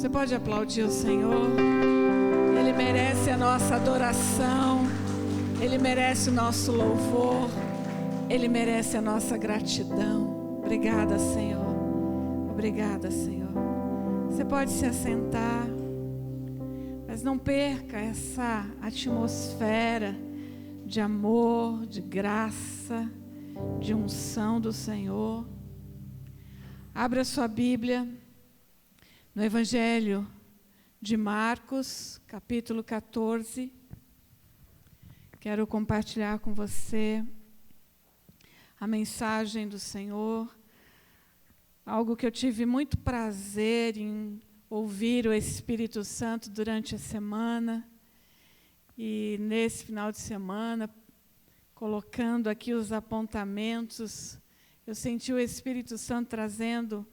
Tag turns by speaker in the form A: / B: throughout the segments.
A: Você pode aplaudir o Senhor? Ele merece a nossa adoração, Ele merece o nosso louvor, Ele merece a nossa gratidão. Obrigada, Senhor. Obrigada, Senhor. Você pode se assentar, mas não perca essa atmosfera de amor, de graça, de unção do Senhor. Abra sua Bíblia no Evangelho de Marcos, capítulo 14. Quero compartilhar com você a mensagem do Senhor, algo que eu tive muito prazer em ouvir o Espírito Santo durante a semana. E nesse final de semana, colocando aqui os apontamentos, eu senti o Espírito Santo trazendo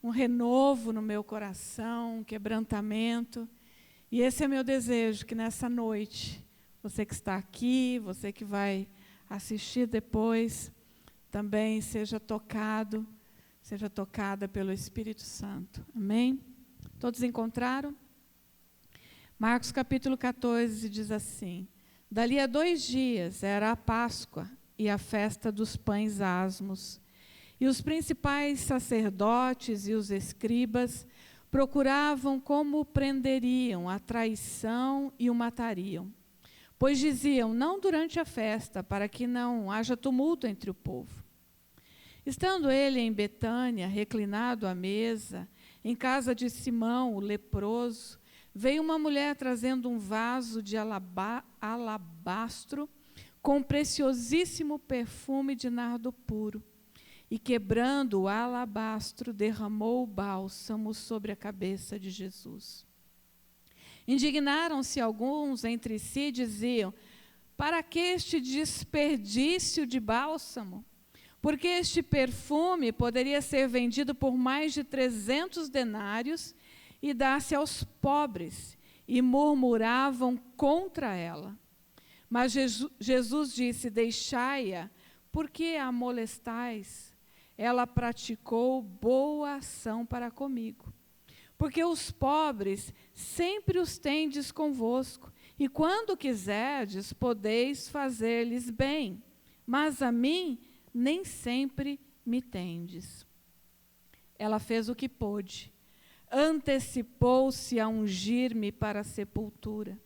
A: um renovo no meu coração, um quebrantamento. E esse é meu desejo, que nessa noite, você que está aqui, você que vai assistir depois, também seja tocado, seja tocada pelo Espírito Santo. Amém? Todos encontraram? Marcos capítulo 14 diz assim: dali a 2 dias era a Páscoa e a festa dos pães asmos. E os principais sacerdotes e os escribas procuravam como o prenderiam à traição e o matariam. Pois diziam, não durante a festa, para que não haja tumulto entre o povo. Estando ele em Betânia, reclinado à mesa, em casa de Simão, o leproso, veio uma mulher trazendo um vaso de alabastro com preciosíssimo perfume de nardo puro. E quebrando o alabastro, derramou o bálsamo sobre a cabeça de Jesus. Indignaram-se alguns entre si e diziam, para que este desperdício de bálsamo? Porque este perfume poderia ser vendido por mais de 300 denários e dar-se aos pobres, e murmuravam contra ela. Mas Jesus disse, deixai-a, por que a molestais? Ela praticou boa ação para comigo. Porque os pobres sempre os tendes convosco, e quando quiserdes, podeis fazer-lhes bem, mas a mim nem sempre me tendes. Ela fez o que pôde, antecipou-se a ungir-me para a sepultura.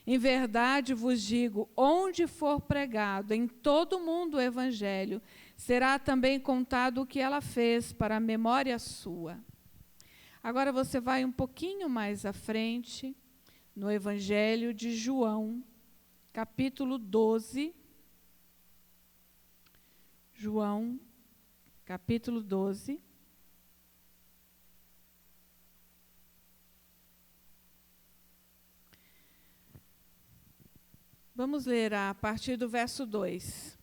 A: Em verdade vos digo, onde for pregado em todo o mundo o Evangelho, será também contado o que ela fez para a memória sua. Agora você vai um pouquinho mais à frente, no Evangelho de João, capítulo 12. João, capítulo 12. Vamos ler a partir do verso 2.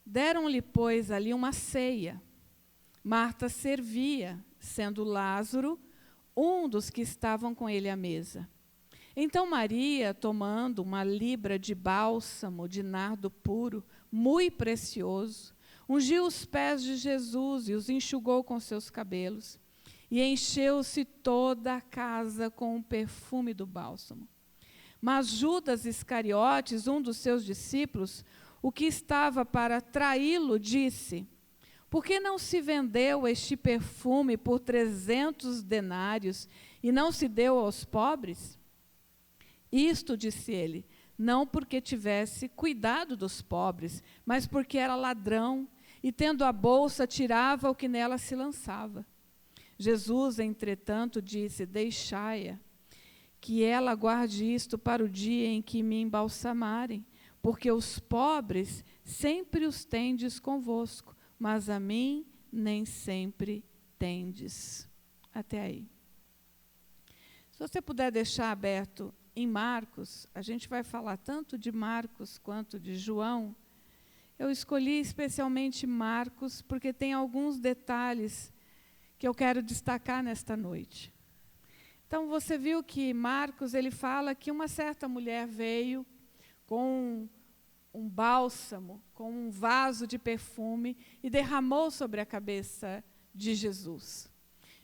A: Deram-lhe, pois, ali uma ceia. Marta servia, sendo Lázaro um dos que estavam com ele à mesa. Então Maria, tomando uma libra de bálsamo de nardo puro, muito precioso, ungiu os pés de Jesus e os enxugou com seus cabelos. E encheu-se toda a casa com o perfume do bálsamo. Mas Judas Iscariotes, um dos seus discípulos, o que estava para traí-lo, disse, por que não se vendeu este perfume por 300 denários e não se deu aos pobres? Isto, disse ele, não porque tivesse cuidado dos pobres, mas porque era ladrão e, tendo a bolsa, tirava o que nela se lançava. Jesus, entretanto, disse, deixai-a, que ela guarde isto para o dia em que me embalsamarem, porque os pobres sempre os tendes convosco, mas a mim nem sempre tendes. Até aí. Se você puder deixar aberto em Marcos, a gente vai falar tanto de Marcos quanto de João. Eu escolhi especialmente Marcos porque tem alguns detalhes que eu quero destacar nesta noite. Então, você viu que Marcos, ele fala que uma certa mulher veio com um bálsamo, com um vaso de perfume e derramou sobre a cabeça de Jesus.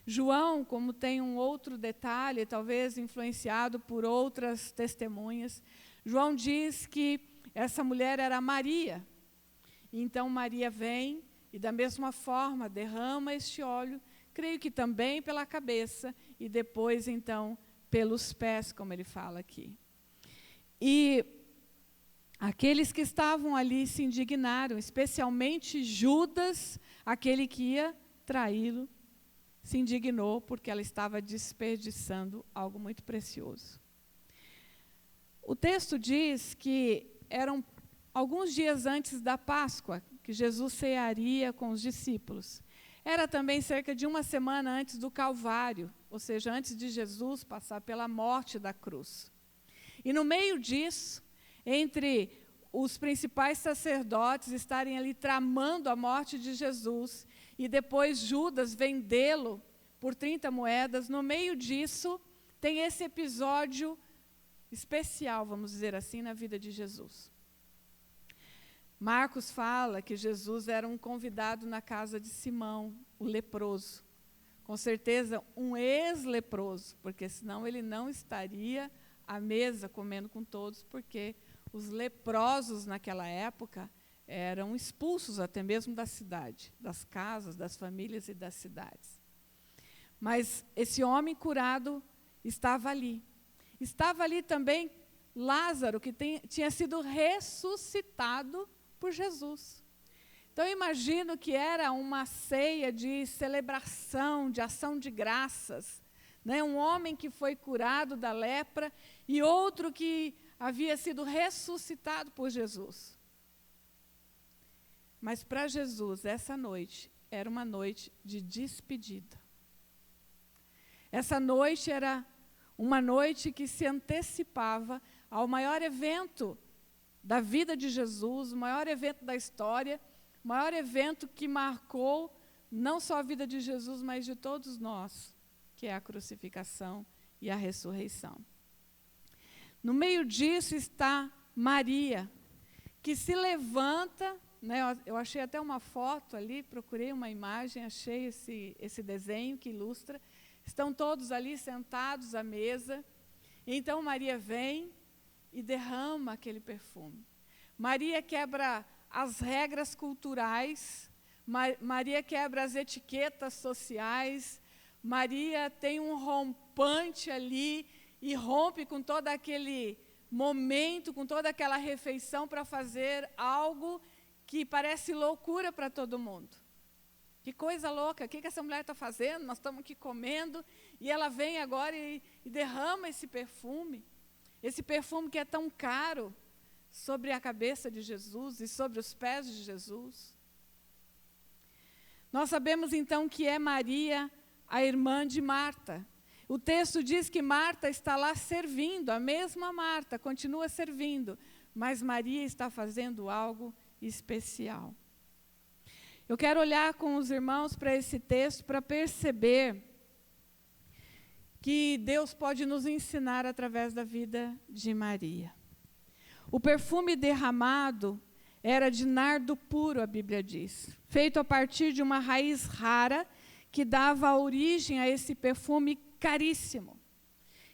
A: João, como tem um outro detalhe, talvez influenciado por outras testemunhas, João diz que essa mulher era Maria. Então Maria vem e da mesma forma derrama este óleo, creio que também pela cabeça e depois então pelos pés, como ele fala aqui. E aqueles que estavam ali se indignaram, especialmente Judas, aquele que ia traí-lo, se indignou porque ela estava desperdiçando algo muito precioso. O texto diz que eram alguns dias antes da Páscoa, que Jesus cearia com os discípulos. Era também cerca de uma semana antes do Calvário, ou seja, antes de Jesus passar pela morte da cruz. E no meio disso, entre os principais sacerdotes estarem ali tramando a morte de Jesus, e depois Judas vendê-lo por 30 moedas, no meio disso tem esse episódio especial, vamos dizer assim, na vida de Jesus. Marcos fala que Jesus era um convidado na casa de Simão, o leproso. Com certeza um ex-leproso, porque senão ele não estaria à mesa comendo com todos, porque os leprosos naquela época eram expulsos até mesmo da cidade, das casas, das famílias e das cidades. Mas esse homem curado estava ali. Estava ali também Lázaro, que tinha sido ressuscitado por Jesus. Então, eu imagino que era uma ceia de celebração, de ação de graças, né? Um homem que foi curado da lepra e outro que havia sido ressuscitado por Jesus. Mas para Jesus, essa noite era uma noite de despedida. Essa noite era uma noite que se antecipava ao maior evento da vida de Jesus, o maior evento da história, o maior evento que marcou não só a vida de Jesus, mas de todos nós, que é a crucificação e a ressurreição. No meio disso está Maria, que se levanta, né, eu achei até uma foto ali, procurei uma imagem, achei esse desenho que ilustra, estão todos ali sentados à mesa, então Maria vem e derrama aquele perfume. Maria quebra as regras culturais, Maria quebra as etiquetas sociais, Maria tem um rompante ali e rompe com todo aquele momento, com toda aquela refeição para fazer algo que parece loucura para todo mundo. Que coisa louca, o que essa mulher está fazendo? Nós estamos aqui comendo e ela vem agora e derrama esse perfume que é tão caro, sobre a cabeça de Jesus e sobre os pés de Jesus. Nós sabemos então que é Maria, a irmã de Marta. O texto diz que Marta está lá servindo, a mesma Marta continua servindo, mas Maria está fazendo algo especial. Eu quero olhar com os irmãos para esse texto para perceber que Deus pode nos ensinar através da vida de Maria. O perfume derramado era de nardo puro, a Bíblia diz, feito a partir de uma raiz rara que dava origem a esse perfume caríssimo,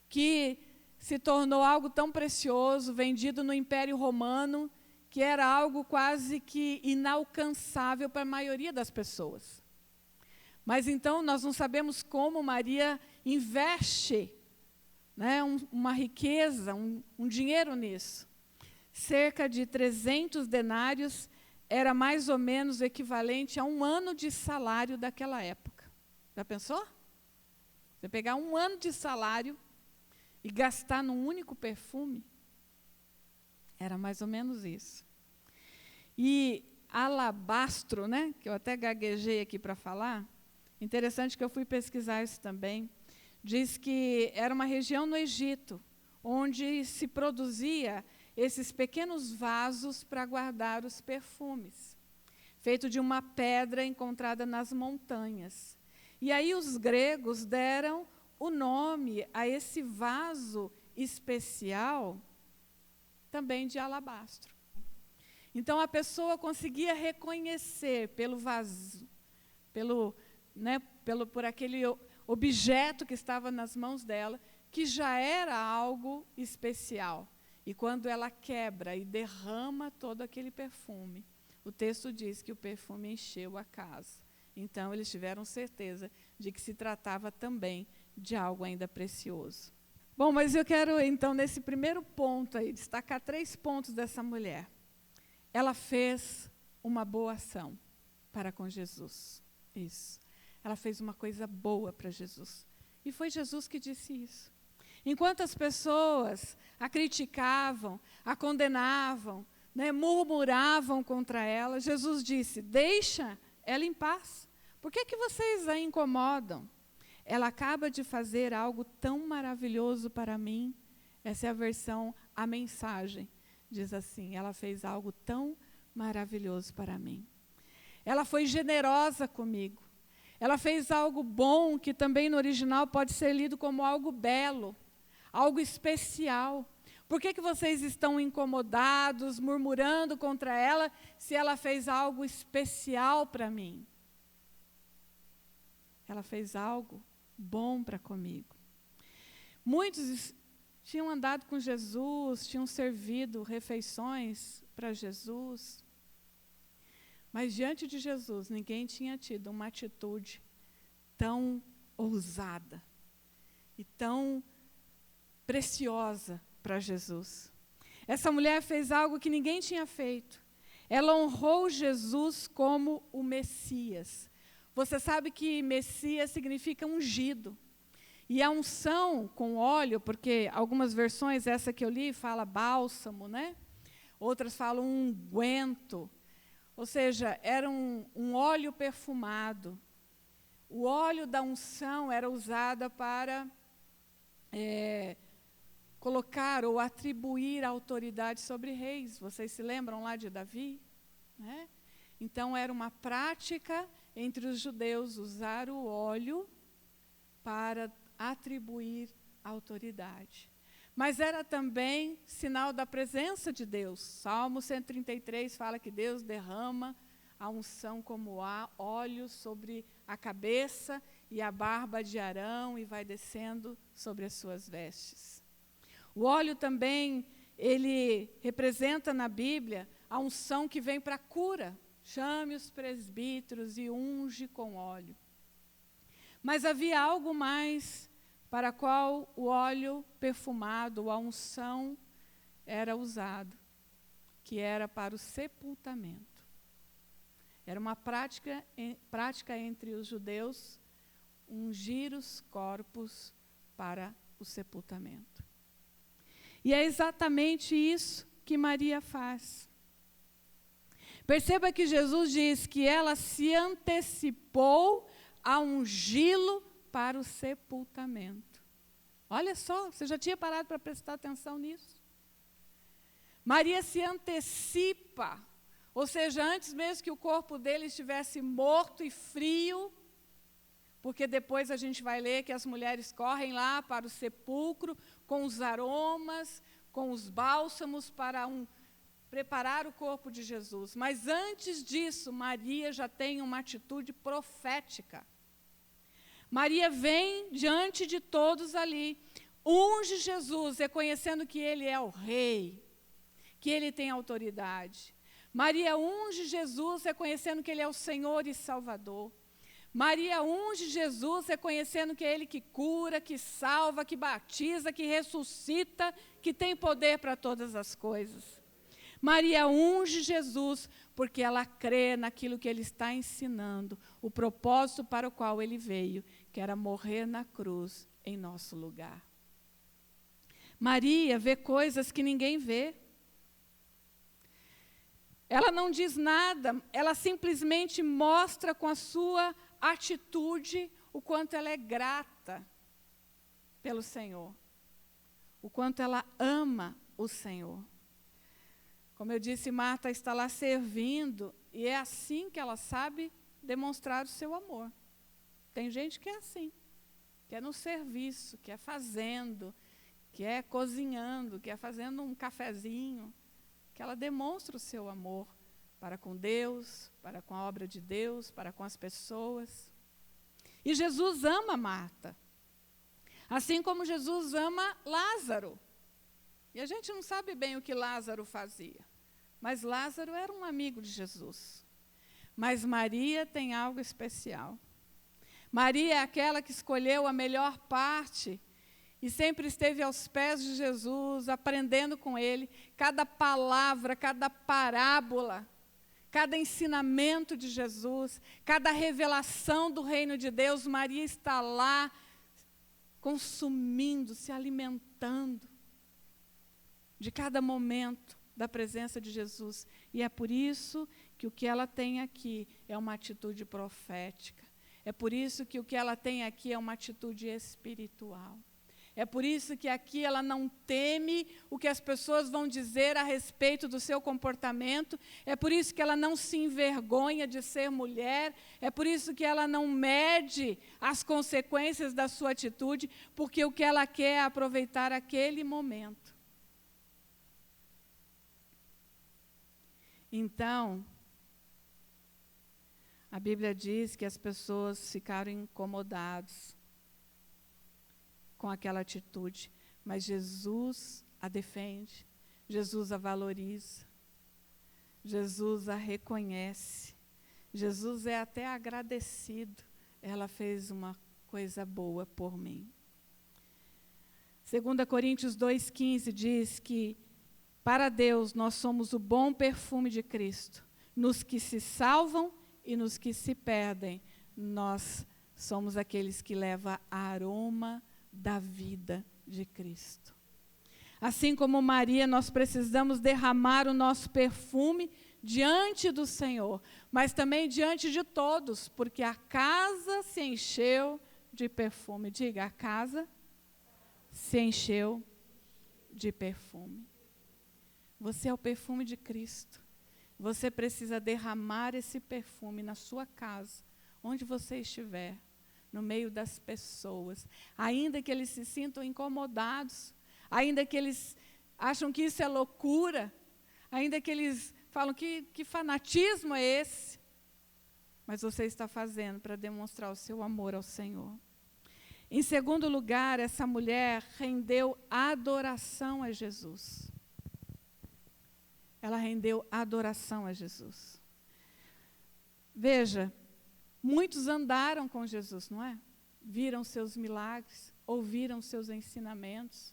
A: que se tornou algo tão precioso, vendido no Império Romano, que era algo quase que inalcançável para a maioria das pessoas. Mas então nós não sabemos como Maria investe, né, uma riqueza, um dinheiro nisso. Cerca de 300 denários era mais ou menos o equivalente a 1 ano de salário daquela época. Já pensou? Você pegar 1 ano de salário e gastar num único perfume? Era mais ou menos isso. E alabastro, né, que eu até gaguejei aqui para falar, interessante que eu fui pesquisar isso também, diz que era uma região no Egito, onde se produzia esses pequenos vasos para guardar os perfumes, feito de uma pedra encontrada nas montanhas. E aí os gregos deram o nome a esse vaso especial também de alabastro. Então a pessoa conseguia reconhecer pelo vaso, por aquele objeto que estava nas mãos dela, que já era algo especial. E quando ela quebra e derrama todo aquele perfume, o texto diz que o perfume encheu a casa. Então, eles tiveram certeza de que se tratava também de algo ainda precioso. Bom, mas eu quero, então, nesse primeiro ponto aí, destacar 3 pontos dessa mulher. Ela fez uma boa ação para com Jesus. Isso. Ela fez uma coisa boa para Jesus. E foi Jesus que disse isso. Enquanto as pessoas a criticavam, a condenavam, murmuravam contra ela, Jesus disse: deixa ela em paz. Por que vocês a incomodam? Ela acaba de fazer algo tão maravilhoso para mim. Essa é a versão, a mensagem. Diz assim: ela fez algo tão maravilhoso para mim. Ela foi generosa comigo. Ela fez algo bom, que também no original pode ser lido como algo belo, algo especial. Por que vocês estão incomodados, murmurando contra ela, se ela fez algo especial para mim? Ela fez algo bom para comigo. Muitos tinham andado com Jesus, tinham servido refeições para Jesus, mas diante de Jesus, ninguém tinha tido uma atitude tão ousada e tão preciosa para Jesus. Essa mulher fez algo que ninguém tinha feito. Ela honrou Jesus como o Messias. Você sabe que Messias significa ungido. E a unção com óleo, porque algumas versões, essa que eu li, fala bálsamo, né? Outras falam unguento. Ou seja, era um óleo perfumado. O óleo da unção era usado para colocar ou atribuir autoridade sobre reis. Vocês se lembram lá de Davi? Né? Então, era uma prática entre os judeus usar o óleo para atribuir autoridade. Mas era também sinal da presença de Deus. Salmo 133 fala que Deus derrama a unção como óleo sobre a cabeça e a barba de Arão e vai descendo sobre as suas vestes. O óleo também, ele representa na Bíblia a unção que vem para a cura. Chame os presbíteros e unge com óleo. Mas havia algo mais para qual o óleo perfumado, a unção, era usado, que era para o sepultamento. Era uma prática entre os judeus, ungir os corpos para o sepultamento. E é exatamente isso que Maria faz. Perceba que Jesus diz que ela se antecipou a ungí-lo para o sepultamento. Olha só, você já tinha parado para prestar atenção nisso? Maria se antecipa, ou seja, antes mesmo que o corpo dele estivesse morto e frio, porque depois a gente vai ler que as mulheres correm lá para o sepulcro com os aromas, com os bálsamos para preparar o corpo de Jesus. Mas antes disso, Maria já tem uma atitude profética. Maria vem diante de todos ali, unge Jesus, reconhecendo que ele é o rei, que ele tem autoridade. Maria unge Jesus, reconhecendo que ele é o Senhor e Salvador. Maria unge Jesus, reconhecendo que é ele que cura, que salva, que batiza, que ressuscita, que tem poder para todas as coisas. Maria unge Jesus porque ela crê naquilo que ele está ensinando, o propósito para o qual ele veio, que era morrer na cruz em nosso lugar. Maria vê coisas que ninguém vê. Ela não diz nada, ela simplesmente mostra com a sua atitude o quanto ela é grata pelo Senhor, o quanto ela ama o Senhor. Como eu disse, Marta está lá servindo, e é assim que ela sabe demonstrar o seu amor. Tem gente que é assim, que é no serviço, que é fazendo, que é cozinhando, que é fazendo um cafezinho, que ela demonstra o seu amor para com Deus, para com a obra de Deus, para com as pessoas. E Jesus ama Marta. Assim como Jesus ama Lázaro. E a gente não sabe bem o que Lázaro fazia. Mas Lázaro era um amigo de Jesus. Mas Maria tem algo especial. Maria é aquela que escolheu a melhor parte e sempre esteve aos pés de Jesus, aprendendo com ele. Cada palavra, cada parábola, cada ensinamento de Jesus, cada revelação do reino de Deus, Maria está lá consumindo, se alimentando de cada momento da presença de Jesus. E é por isso que o que ela tem aqui é uma atitude profética. É por isso que o que ela tem aqui é uma atitude espiritual. É por isso que aqui ela não teme o que as pessoas vão dizer a respeito do seu comportamento. É por isso que ela não se envergonha de ser mulher. É por isso que ela não mede as consequências da sua atitude, porque o que ela quer é aproveitar aquele momento. Então, a Bíblia diz que as pessoas ficaram incomodadas com aquela atitude, mas Jesus a defende, Jesus a valoriza, Jesus a reconhece, Jesus é até agradecido. Ela fez uma coisa boa por mim. 2 Coríntios 2,15 diz que para Deus nós somos o bom perfume de Cristo. Nos que se salvam e nos que se perdem, nós somos aqueles que levam aroma da vida de Cristo. Assim como Maria, nós precisamos derramar o nosso perfume diante do Senhor, mas também diante de todos, porque a casa se encheu de perfume. Diga, a casa se encheu de perfume. Você é o perfume de Cristo. Você precisa derramar esse perfume na sua casa, onde você estiver, no meio das pessoas, ainda que eles se sintam incomodados, ainda que eles acham que isso é loucura, ainda que eles falam que fanatismo é esse, mas você está fazendo para demonstrar o seu amor ao Senhor. Em segundo lugar, essa mulher rendeu adoração a Jesus. Ela rendeu adoração a Jesus. Veja, muitos andaram com Jesus, não é? Viram seus milagres, ouviram seus ensinamentos,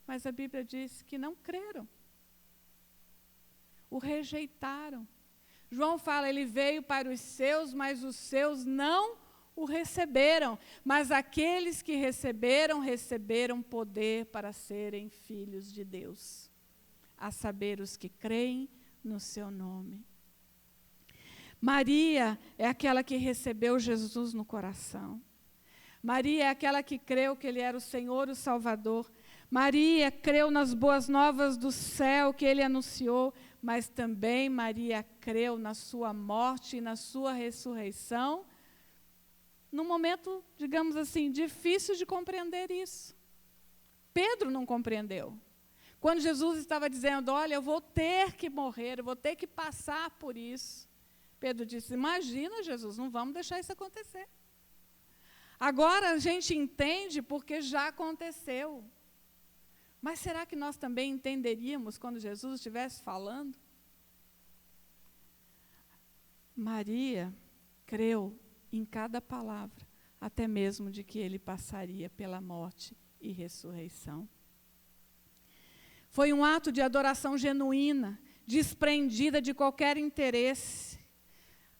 A: mas a Bíblia diz que não creram. O rejeitaram. João fala, ele veio para os seus, mas os seus não o receberam. Mas aqueles que receberam, receberam poder para serem filhos de Deus. A saber, os que creem no seu nome. Maria é aquela que recebeu Jesus no coração. Maria é aquela que creu que Ele era o Senhor, o Salvador. Maria creu nas boas novas do céu que Ele anunciou, mas também Maria creu na sua morte e na sua ressurreição, num momento, digamos assim, difícil de compreender isso. Pedro não compreendeu. Quando Jesus estava dizendo, olha, eu vou ter que morrer, eu vou ter que passar por isso. Pedro disse, imagina, Jesus, não vamos deixar isso acontecer. Agora a gente entende porque já aconteceu. Mas será que nós também entenderíamos quando Jesus estivesse falando? Maria creu em cada palavra, até mesmo de que ele passaria pela morte e ressurreição. Foi um ato de adoração genuína, desprendida de qualquer interesse,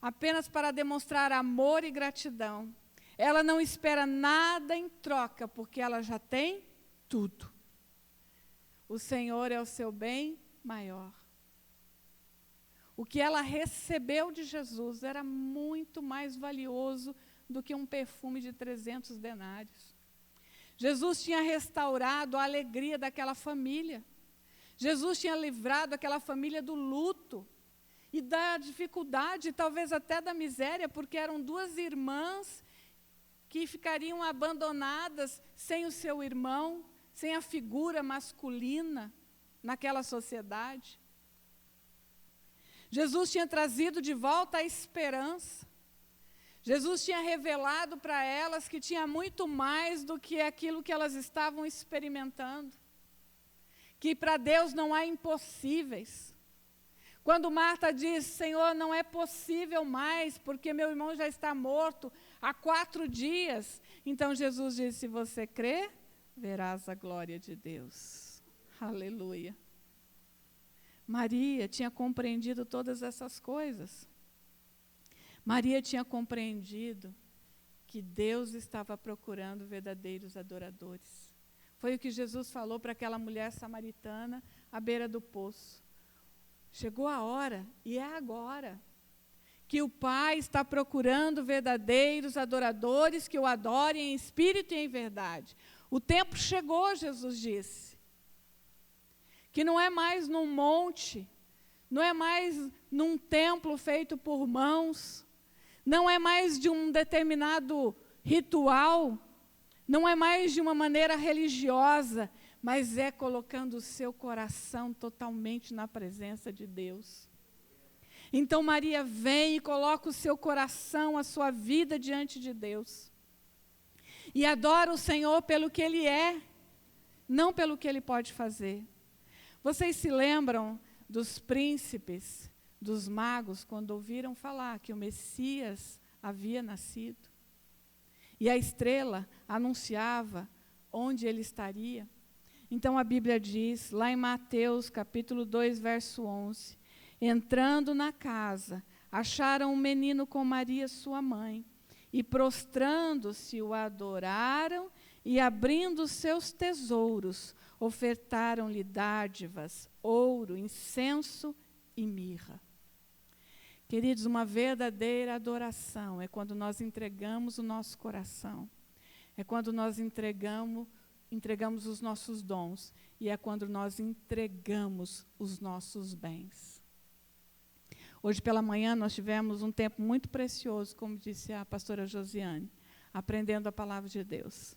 A: apenas para demonstrar amor e gratidão. Ela não espera nada em troca, porque ela já tem tudo. O Senhor é o seu bem maior. O que ela recebeu de Jesus era muito mais valioso do que um perfume de 300 denários. Jesus tinha restaurado a alegria daquela família. Jesus tinha livrado aquela família do luto e da dificuldade, talvez até da miséria, porque eram duas irmãs que ficariam abandonadas sem o seu irmão, sem a figura masculina naquela sociedade. Jesus tinha trazido de volta a esperança. Jesus tinha revelado para elas que tinha muito mais do que aquilo que elas estavam experimentando. Que para Deus não há impossíveis. Quando Marta diz, Senhor, não é possível mais, porque meu irmão já está morto há 4 dias. Então Jesus disse, se você crer, verás a glória de Deus. Aleluia. Maria tinha compreendido todas essas coisas. Maria tinha compreendido que Deus estava procurando verdadeiros adoradores. Foi o que Jesus falou para aquela mulher samaritana à beira do poço. Chegou a hora, e é agora, que o Pai está procurando verdadeiros adoradores que o adorem em espírito e em verdade. O tempo chegou, Jesus disse. Que não é mais num monte, não é mais num templo feito por mãos, não é mais de um determinado ritual, não é mais de uma maneira religiosa, mas é colocando o seu coração totalmente na presença de Deus. Então Maria vem e coloca o seu coração, a sua vida diante de Deus. E adora o Senhor pelo que Ele é, não pelo que Ele pode fazer. Vocês se lembram dos príncipes, dos magos, quando ouviram falar que o Messias havia nascido? E a estrela anunciava onde ele estaria. Então a Bíblia diz, lá em Mateus capítulo 2, verso 11, entrando na casa, acharam um menino com Maria, sua mãe, e prostrando-se o adoraram e abrindo seus tesouros, ofertaram-lhe dádivas, ouro, incenso e mirra. Queridos, uma verdadeira adoração é quando nós entregamos o nosso coração, é quando nós entregamos os nossos dons, e é quando nós entregamos os nossos bens. Hoje pela manhã nós tivemos um tempo muito precioso, como disse a pastora Josiane, aprendendo a palavra de Deus.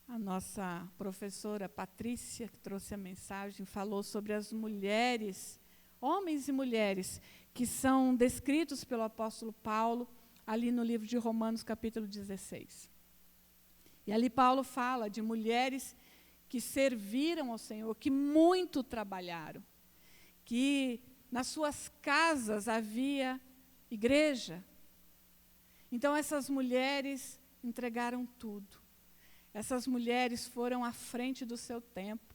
A: A nossa professora Patrícia, que trouxe a mensagem, falou sobre as mulheres, homens e mulheres, que são descritos pelo apóstolo Paulo, ali no livro de Romanos, capítulo 16. E ali Paulo fala de mulheres que serviram ao Senhor, que muito trabalharam, que nas suas casas havia igreja. Então essas mulheres entregaram tudo. Essas mulheres foram à frente do seu tempo,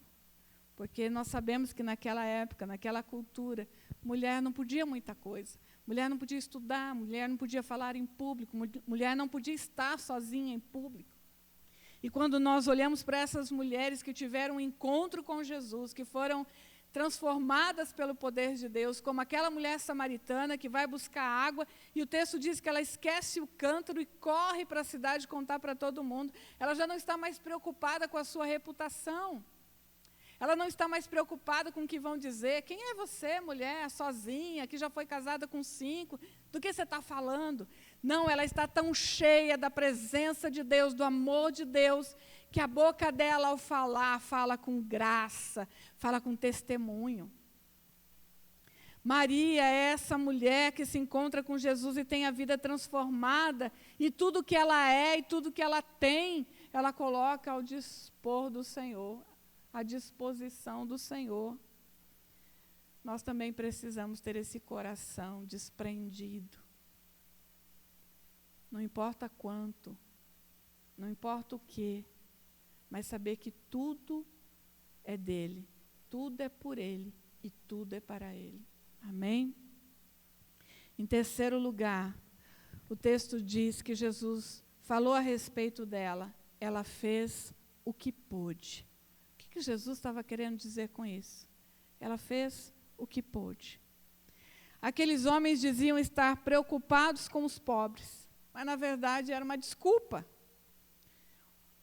A: porque nós sabemos que naquela época, naquela cultura, mulher não podia muita coisa. Mulher não podia estudar, mulher não podia falar em público, mulher não podia estar sozinha em público. E quando nós olhamos para essas mulheres que tiveram um encontro com Jesus, que foram transformadas pelo poder de Deus, como aquela mulher samaritana que vai buscar água, e o texto diz que ela esquece o cântaro e corre para a cidade contar para todo mundo. Ela já não está mais preocupada com a sua reputação. Ela não está mais preocupada com o que vão dizer. Quem é você, mulher, sozinha, que já foi casada com 5? Do que você está falando? Não, ela está tão cheia da presença de Deus, do amor de Deus, que a boca dela, ao falar, fala com graça, fala com testemunho. Maria é essa mulher que se encontra com Jesus e tem a vida transformada, e tudo que ela é e tudo que ela tem, ela coloca ao dispor do Senhor, à disposição do Senhor. Nós também precisamos ter esse coração desprendido. Não importa quanto, não importa o que, mas saber que tudo é dele, tudo é por ele e tudo é para ele. Amém? Em terceiro lugar, o texto diz que Jesus falou a respeito dela, ela fez o que pôde. O que Jesus estava querendo dizer com isso? Ela fez o que pôde. Aqueles homens diziam estar preocupados com os pobres, mas na verdade era uma desculpa.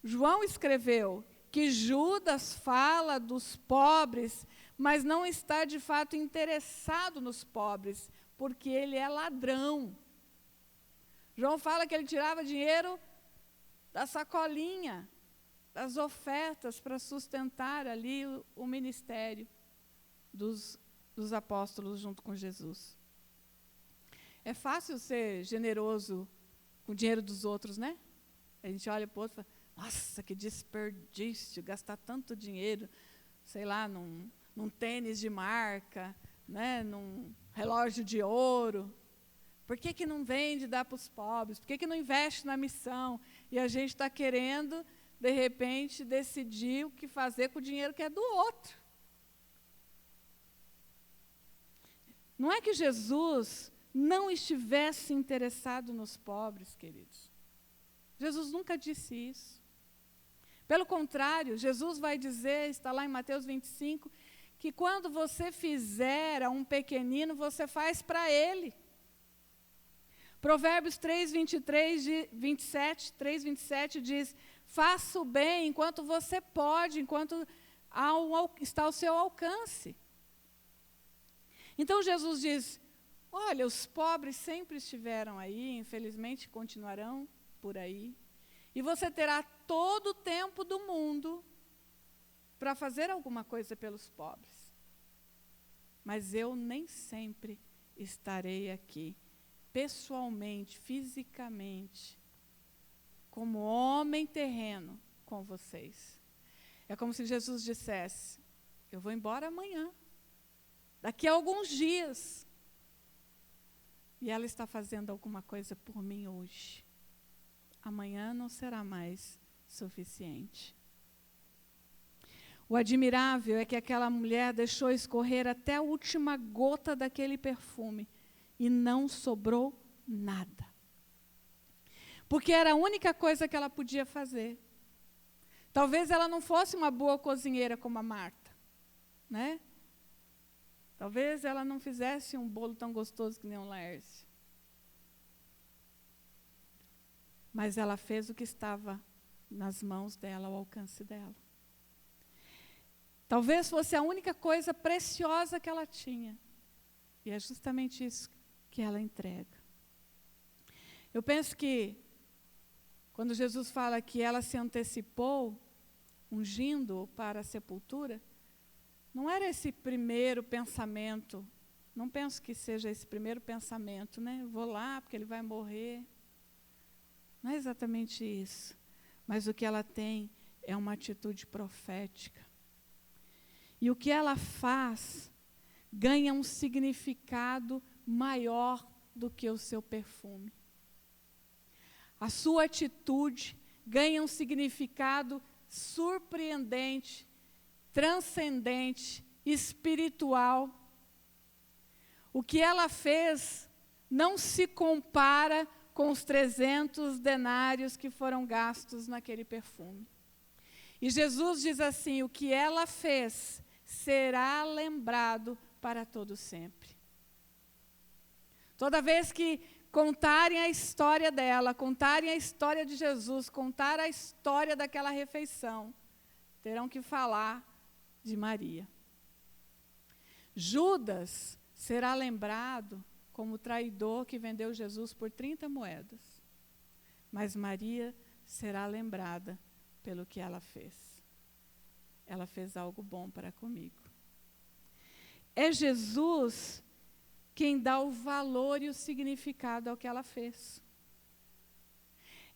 A: João escreveu que Judas fala dos pobres, mas não está de fato interessado nos pobres, porque ele é ladrão. João fala que ele tirava dinheiro da sacolinha, das ofertas para sustentar ali o ministério dos apóstolos junto com Jesus. É fácil ser generoso com o dinheiro dos outros, né? A gente olha para o outro e fala, nossa, que desperdício, gastar tanto dinheiro, sei lá, num tênis de marca, né? Num relógio de ouro. Por que não vende e dá para os pobres? Por que não investe na missão? E a gente está querendo, de repente, decidir o que fazer com o dinheiro que é do outro. Não é que Jesus não estivesse interessado nos pobres, queridos. Jesus nunca disse isso. Pelo contrário, Jesus vai dizer, está lá em Mateus 25, que quando você fizer a um pequenino, você faz para ele. Provérbios 3:27 diz, faça o bem enquanto você pode, enquanto está ao seu alcance. Então Jesus diz, olha, os pobres sempre estiveram aí, infelizmente continuarão por aí, e você terá todo o tempo do mundo para fazer alguma coisa pelos pobres. Mas eu nem sempre estarei aqui, pessoalmente, fisicamente, como homem terreno com vocês. É como se Jesus dissesse, eu vou embora amanhã, daqui a alguns dias, e ela está fazendo alguma coisa por mim hoje. Amanhã não será mais suficiente. O admirável é que aquela mulher deixou escorrer até a última gota daquele perfume e não sobrou nada. Porque era a única coisa que ela podia fazer. Talvez ela não fosse uma boa cozinheira como a Marta, né? Talvez ela não fizesse um bolo tão gostoso que nem o Laércio. Mas ela fez o que estava nas mãos dela, ao alcance dela. Talvez fosse a única coisa preciosa que ela tinha. E é justamente isso que ela entrega. Eu penso que, quando Jesus fala que ela se antecipou, ungindo para a sepultura, não era esse primeiro pensamento, não penso que seja esse primeiro pensamento, né? Eu vou lá porque ele vai morrer. Não é exatamente isso. Mas o que ela tem é uma atitude profética. E o que ela faz ganha um significado maior do que o seu perfume. A sua atitude ganha um significado surpreendente, transcendente, espiritual. O que ela fez não se compara com os 300 denários que foram gastos naquele perfume. E Jesus diz assim, o que ela fez será lembrado para todo sempre. Toda vez que contarem a história dela, contarem a história de Jesus, contar a história daquela refeição, terão que falar de Maria. Judas será lembrado como o traidor que vendeu Jesus por 30 moedas. Mas Maria será lembrada pelo que ela fez. Ela fez algo bom para comigo. É Jesus quem dá o valor e o significado ao que ela fez.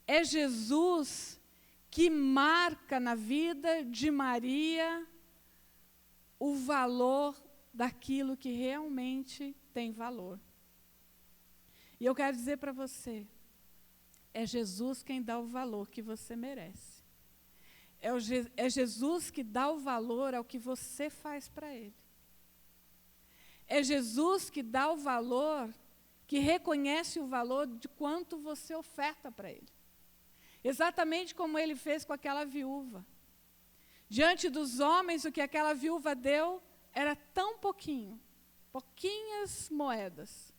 A: É Jesus que marca na vida de Maria o valor daquilo que realmente tem valor. E eu quero dizer para você, é Jesus quem dá o valor que você merece. É Jesus que dá o valor ao que você faz para Ele. É Jesus que dá o valor, que reconhece o valor de quanto você oferta para Ele. Exatamente como Ele fez com aquela viúva. Diante dos homens, o que aquela viúva deu era tão pouquinho, pouquinhas moedas.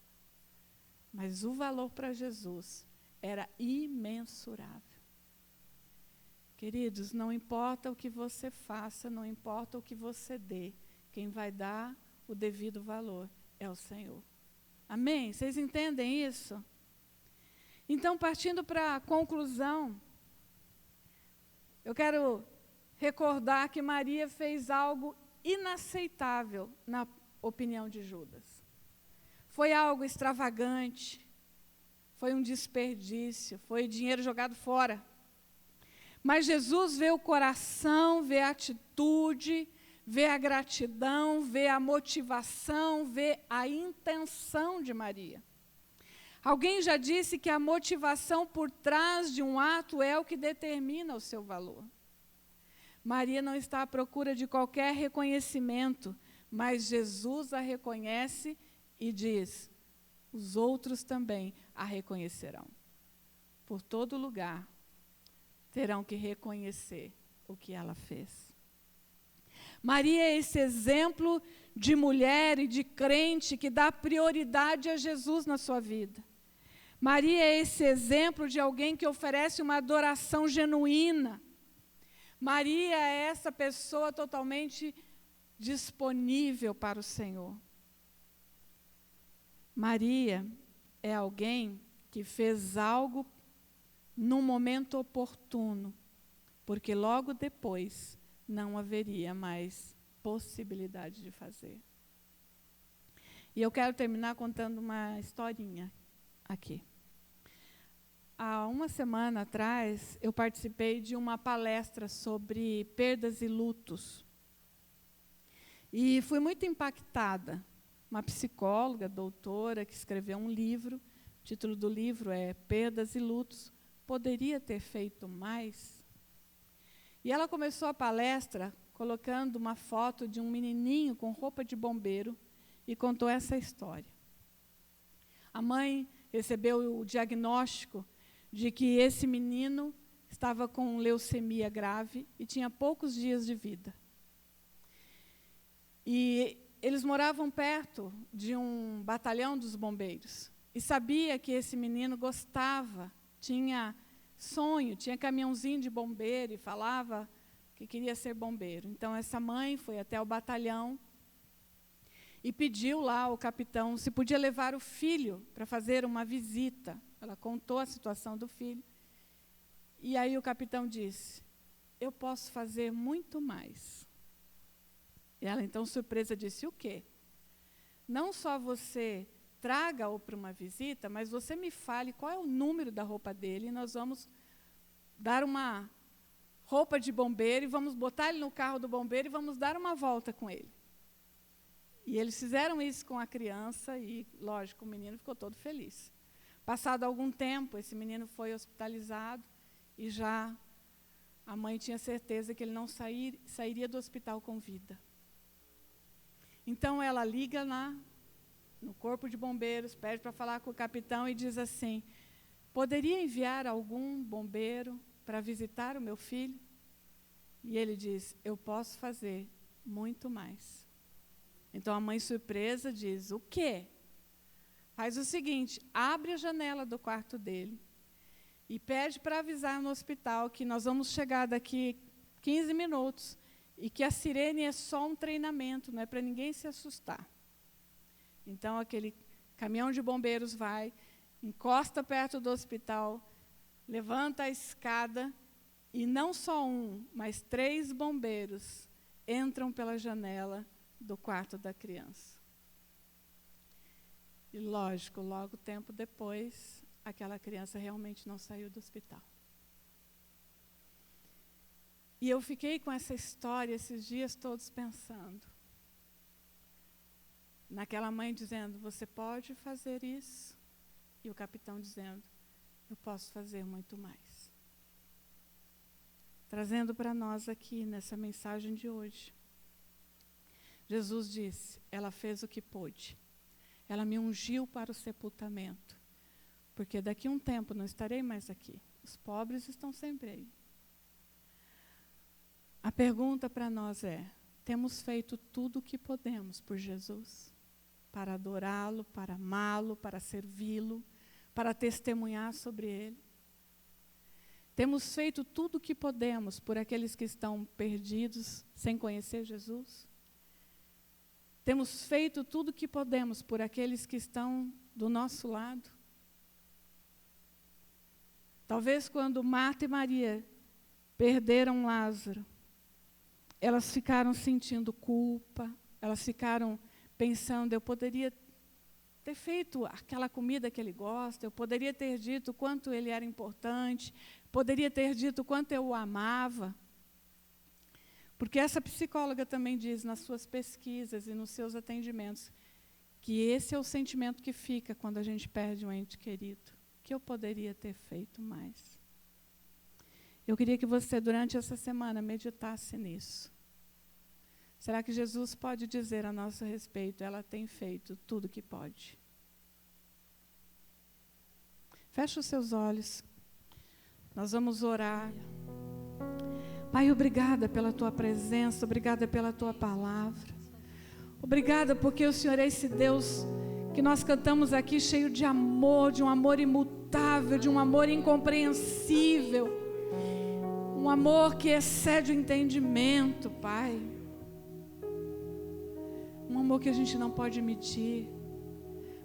A: Mas o valor para Jesus era imensurável. Queridos, não importa o que você faça, não importa o que você dê, quem vai dar o devido valor é o Senhor. Amém? Vocês entendem isso? Então, partindo para a conclusão, eu quero recordar que Maria fez algo inaceitável na opinião de Judas. Foi algo extravagante, foi um desperdício, foi dinheiro jogado fora. Mas Jesus vê o coração, vê a atitude, vê a gratidão, vê a motivação, vê a intenção de Maria. Alguém já disse que a motivação por trás de um ato é o que determina o seu valor. Maria não está à procura de qualquer reconhecimento, mas Jesus a reconhece e diz: os outros também a reconhecerão. Por todo lugar, terão que reconhecer o que ela fez. Maria é esse exemplo de mulher e de crente que dá prioridade a Jesus na sua vida. Maria é esse exemplo de alguém que oferece uma adoração genuína. Maria é essa pessoa totalmente disponível para o Senhor. Maria é alguém que fez algo no momento oportuno, porque logo depois não haveria mais possibilidade de fazer. E eu quero terminar contando uma historinha aqui. Há uma semana atrás, eu participei de uma palestra sobre perdas e lutos. E fui muito impactada. Uma psicóloga, doutora, que escreveu um livro, o título do livro é Perdas e Lutos, Poderia Ter Feito Mais? E ela começou a palestra colocando uma foto de um menininho com roupa de bombeiro e contou essa história. A mãe recebeu o diagnóstico de que esse menino estava com leucemia grave e tinha poucos dias de vida. E eles moravam perto de um batalhão dos bombeiros. E sabia que esse menino gostava, tinha sonho, tinha caminhãozinho de bombeiro e falava que queria ser bombeiro. Então, essa mãe foi até o batalhão e pediu lá ao capitão se podia levar o filho para fazer uma visita. Ela contou a situação do filho. E aí o capitão disse: eu posso fazer muito mais. E ela, então, surpresa, disse: o quê? Não só você traga-o para uma visita, mas você me fale qual é o número da roupa dele, e nós vamos dar uma roupa de bombeiro, e vamos botar ele no carro do bombeiro, e vamos dar uma volta com ele. E eles fizeram isso com a criança, e, lógico, o menino ficou todo feliz. Passado algum tempo, esse menino foi hospitalizado, e já a mãe tinha certeza que ele não sairia do hospital com vida. Então, ela liga lá no corpo de bombeiros, pede para falar com o capitão e diz assim: poderia enviar algum bombeiro para visitar o meu filho? E ele diz: eu posso fazer muito mais. Então, a mãe, surpresa, diz: o quê? Faz o seguinte, abre a janela do quarto dele e pede para avisar no hospital que nós vamos chegar daqui 15 minutos e que a sirene é só um treinamento, não é para ninguém se assustar. Então, aquele caminhão de bombeiros vai, encosta perto do hospital, levanta a escada e não só um, mas 3 bombeiros entram pela janela do quarto da criança. E, lógico, logo tempo depois, aquela criança realmente não saiu do hospital. E eu fiquei com essa história esses dias todos pensando. Naquela mãe dizendo: você pode fazer isso? E o capitão dizendo: eu posso fazer muito mais. Trazendo para nós aqui, nessa mensagem de hoje. Jesus disse: ela fez o que pôde. Ela me ungiu para o sepultamento, porque daqui a um tempo não estarei mais aqui. Os pobres estão sempre aí. A pergunta para nós é: temos feito tudo o que podemos por Jesus? Para adorá-lo, para amá-lo, para servi-lo, para testemunhar sobre ele? Temos feito tudo o que podemos por aqueles que estão perdidos, sem conhecer Jesus? Temos feito tudo o que podemos por aqueles que estão do nosso lado? Talvez quando Marta e Maria perderam Lázaro, elas ficaram sentindo culpa, elas ficaram pensando: eu poderia ter feito aquela comida que ele gosta, eu poderia ter dito quanto ele era importante, poderia ter dito quanto eu o amava. Porque essa psicóloga também diz nas suas pesquisas e nos seus atendimentos que esse é o sentimento que fica quando a gente perde um ente querido, que eu poderia ter feito mais. Eu queria que você, durante essa semana, meditasse nisso. Será que Jesus pode dizer a nosso respeito, ela tem feito tudo o que pode? Feche os seus olhos. Nós vamos orar. Pai, obrigada pela Tua presença, obrigada pela Tua palavra. Obrigada porque o Senhor é esse Deus que nós cantamos aqui cheio de amor, de um amor imutável, de um amor incompreensível. Um amor que excede o entendimento, Pai. Um amor que a gente não pode medir.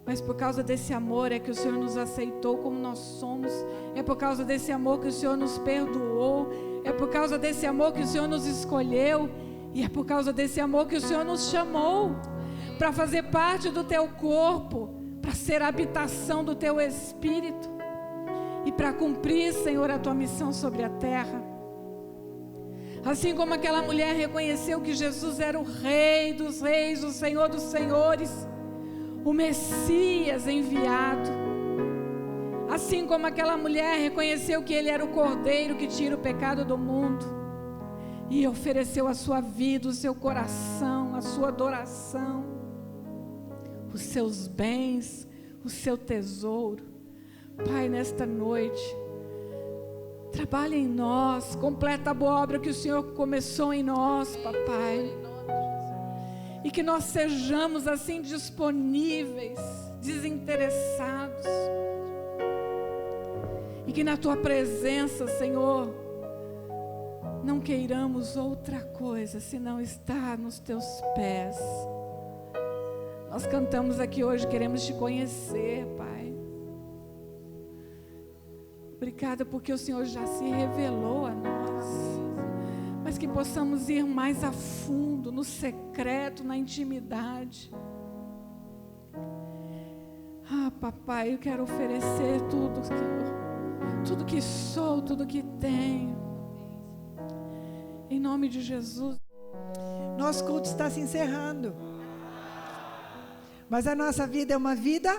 A: Mas por causa desse amor é que o Senhor nos aceitou como nós somos. É por causa desse amor que o Senhor nos perdoou. É por causa desse amor que o Senhor nos escolheu. E é por causa desse amor que o Senhor nos chamou para fazer parte do Teu corpo, para ser a habitação do Teu Espírito e para cumprir, Senhor, a Tua missão sobre a terra. Assim como aquela mulher reconheceu que Jesus era o Rei dos Reis, o Senhor dos Senhores, o Messias enviado. Assim como aquela mulher reconheceu que Ele era o Cordeiro que tira o pecado do mundo e ofereceu a sua vida, o seu coração, a sua adoração, os seus bens, o seu tesouro. Pai, nesta noite, trabalha em nós, completa a boa obra que o Senhor começou em nós, papai. E que nós sejamos assim disponíveis, desinteressados. E que na Tua presença, Senhor, não queiramos outra coisa senão estar nos Teus pés. Nós cantamos aqui hoje, queremos Te conhecer, Pai. Obrigada porque o Senhor já se revelou a nós. Mas que possamos ir mais a fundo, no secreto, na intimidade. Ah, papai, eu quero oferecer tudo que sou, tudo que tenho. Em nome de Jesus.
B: Nosso culto está se encerrando. Mas a nossa vida é uma vida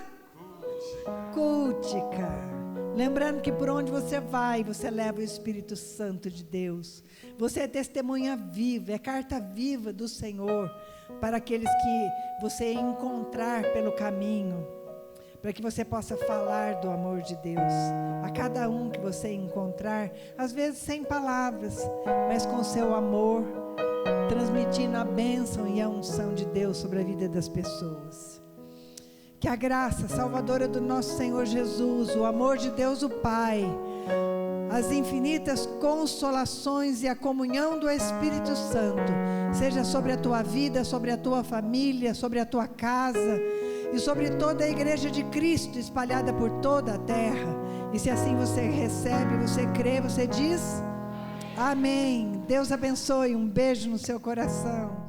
B: cultica. Lembrando que por onde você vai, você leva o Espírito Santo de Deus. Você é testemunha viva, é carta viva do Senhor para aqueles que você encontrar pelo caminho, para que você possa falar do amor de Deus a cada um que você encontrar, às vezes sem palavras, mas com seu amor, transmitindo a bênção e a unção de Deus sobre a vida das pessoas. Que a graça salvadora do nosso Senhor Jesus, o amor de Deus o Pai, as infinitas consolações e a comunhão do Espírito Santo seja sobre a tua vida, sobre a tua família, sobre a tua casa e sobre toda a igreja de Cristo espalhada por toda a terra. E se assim você recebe, você crê, você diz amém. Deus abençoe, um beijo no seu coração.